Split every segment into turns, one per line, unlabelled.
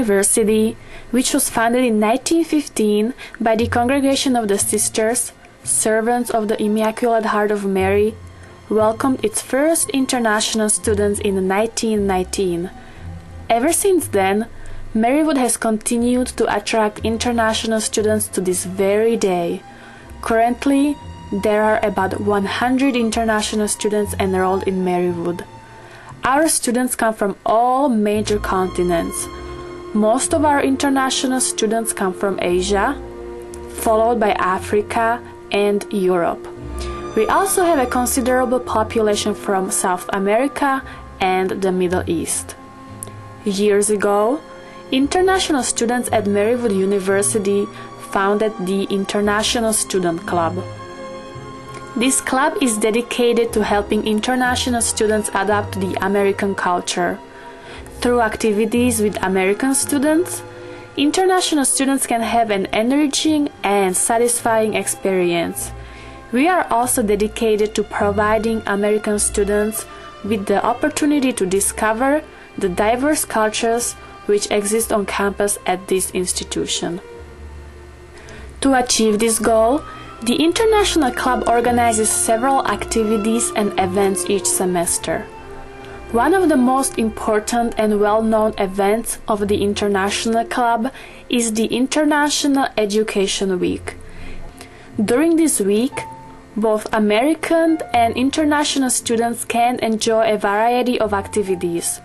University, which was founded in 1915 by the Congregation of the Sisters, Servants of the Immaculate Heart of Mary, welcomed its first international students in 1919. Ever since then, Marywood has continued to attract international students to this very day. Currently, there are about 100 international students enrolled in Marywood. Our students come from all major continents. Most of our international students come from Asia, followed by Africa and Europe. We also have a considerable population from South America and the Middle East. Years ago, international students at Marywood University founded the International Student Club. This club is dedicated to helping international students adapt to the American culture. Through activities with American students, international students can have an enriching and satisfying experience. We are also dedicated to providing American students with the opportunity to discover the diverse cultures which exist on campus at this institution. To achieve this goal, the International Club organizes several activities and events each semester. One of the most important and well-known events of the International Club is the International Education Week. During this week, both American and international students can enjoy a variety of activities.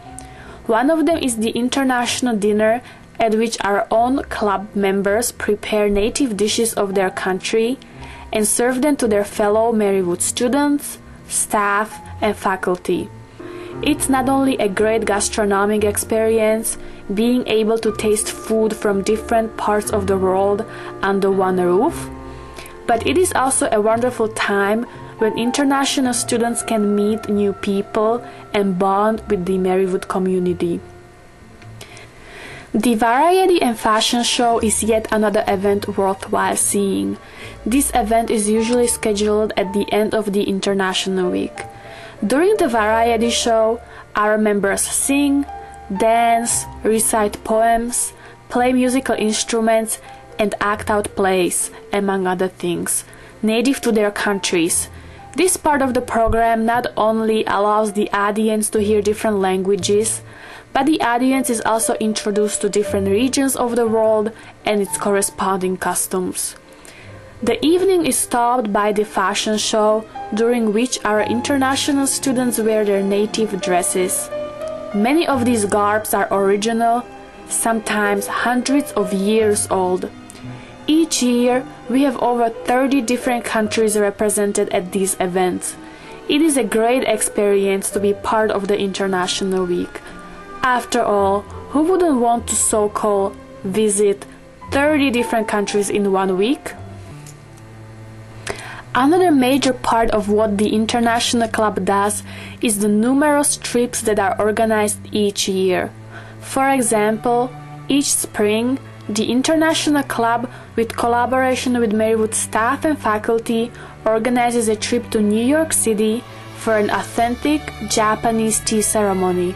One of them is the International Dinner, at which our own club members prepare native dishes of their country and serve them to their fellow Marywood students, staff, and faculty. It's not only a great gastronomic experience, being able to taste food from different parts of the world under one roof, but it is also a wonderful time when international students can meet new people and bond with the Marywood community. The Variety and Fashion Show is yet another event worthwhile seeing. This event is usually scheduled at the end of the International Week. During the Variety Show, our members sing, dance, recite poems, play musical instruments, and act out plays, among other things, native to their countries. This part of the program not only allows the audience to hear different languages, but the audience is also introduced to different regions of the world and its corresponding customs. The evening is topped by the fashion show, during which our international students wear their native dresses. Many of these garbs are original, sometimes hundreds of years old. Each year, we have over 30 different countries represented at these events. It is a great experience to be part of the International Week. After all, who wouldn't want to so-called visit 30 different countries in 1 week? Another major part of what the International Club does is the numerous trips that are organized each year. For example, each spring, the International Club, with collaboration with Marywood staff and faculty, organizes a trip to New York City for an authentic Japanese tea ceremony.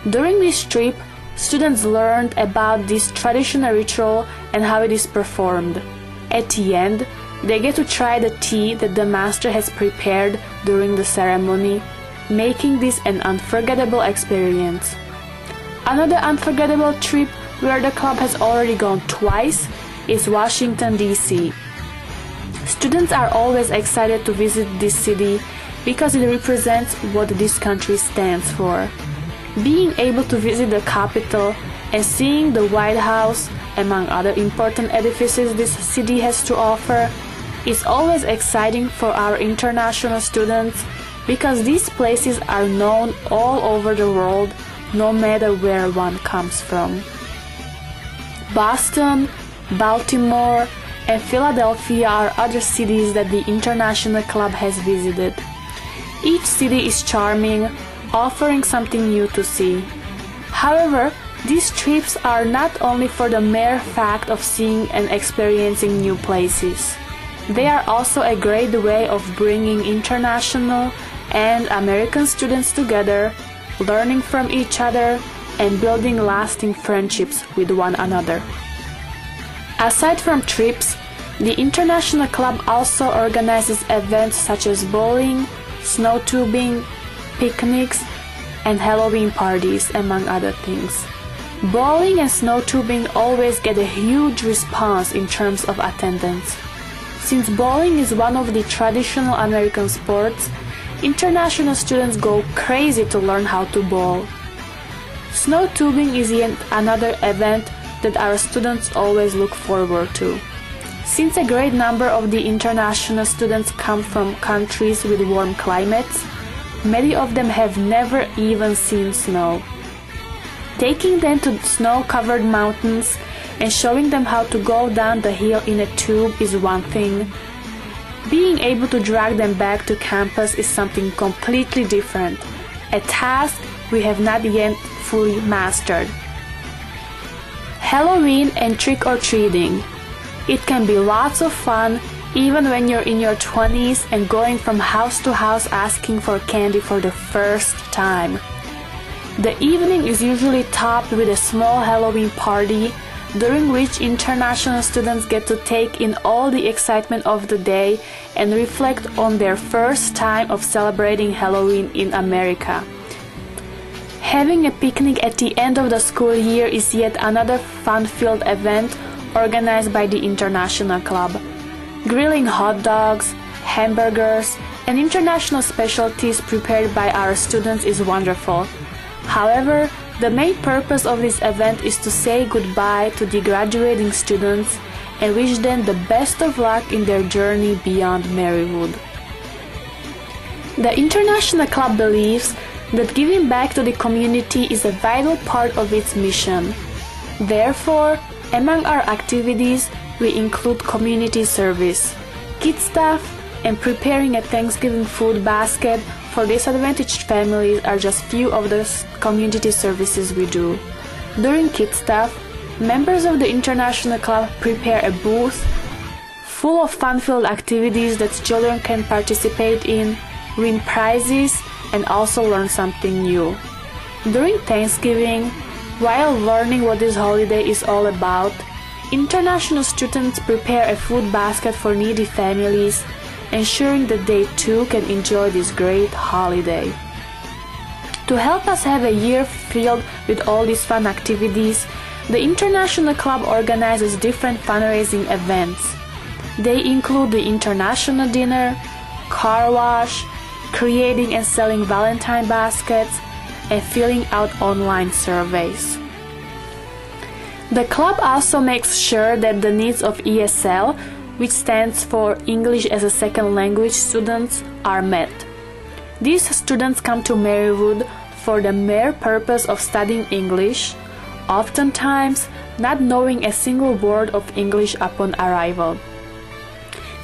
During this trip, students learned about this traditional ritual and how it is performed. At the end, they get to try the tea that the master has prepared during the ceremony, making this an unforgettable experience. Another unforgettable trip where the club has already gone twice is Washington, D.C. Students are always excited to visit this city because it represents what this country stands for. Being able to visit the capital and seeing the White House, among other important edifices this city has to offer, is always exciting for our international students because these places are known all over the world, no matter where one comes from. Boston, Baltimore, and Philadelphia are other cities that the International Club has visited. Each city is charming, offering something new to see. However, these trips are not only for the mere fact of seeing and experiencing new places. They are also a great way of bringing international and American students together, learning from each other, and building lasting friendships with one another. Aside from trips, the International Club also organizes events such as bowling, snow tubing, picnics, and Halloween parties, among other things. Bowling and snow tubing always get a huge response in terms of attendance. Since bowling is one of the traditional American sports, international students go crazy to learn how to bowl. Snow tubing is yet another event that our students always look forward to. Since a great number of the international students come from countries with warm climates, many of them have never even seen snow. Taking them to snow-covered mountains and showing them how to go down the hill in a tube is one thing. Being able to drag them back to campus is something completely different, a task we have not yet fully mastered. Halloween and trick-or-treating. It can be lots of fun even when you're in your 20s and going from house to house asking for candy for the first time. The evening is usually topped with a small Halloween party, during which international students get to take in all the excitement of the day and reflect on their first time of celebrating Halloween in America. Having a picnic at the end of the school year is yet another fun-filled event organized by the International Club. Grilling hot dogs, hamburgers, and international specialties prepared by our students is wonderful. However, the main purpose of this event is to say goodbye to the graduating students and wish them the best of luck in their journey beyond Marywood. The International Club believes that giving back to the community is a vital part of its mission. Therefore, among our activities, we include community service, kid stuff, and preparing a Thanksgiving food basket for disadvantaged families are just few of the community services we do. During kid stuff, members of the International Club prepare a booth full of fun-filled activities that children can participate in, win prizes, and also learn something new. During Thanksgiving, while learning what this holiday is all about, international students prepare a food basket for needy families, ensuring that they too can enjoy this great holiday. To help us have a year filled with all these fun activities, the International Club organizes different fundraising events. They include the International Dinner, car wash, creating and selling Valentine baskets, and filling out online surveys. The club also makes sure that the needs of ESL, which stands for English as a Second Language students, are met. These students come to Marywood for the mere purpose of studying English, oftentimes not knowing a single word of English upon arrival.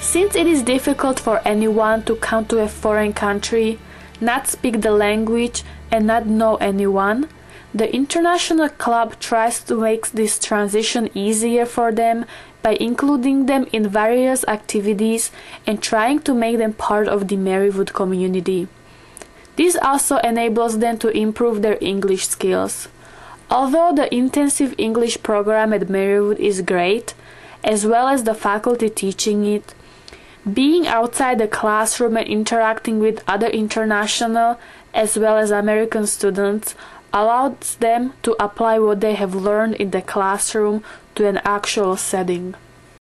Since it is difficult for anyone to come to a foreign country, not speak the language, and not know anyone, the International Club tries to make this transition easier for them by including them in various activities and trying to make them part of the Marywood community. This also enables them to improve their English skills. Although the intensive English program at Marywood is great, as well as the faculty teaching it, being outside the classroom and interacting with other international as well as American students allows them to apply what they have learned in the classroom to an actual setting.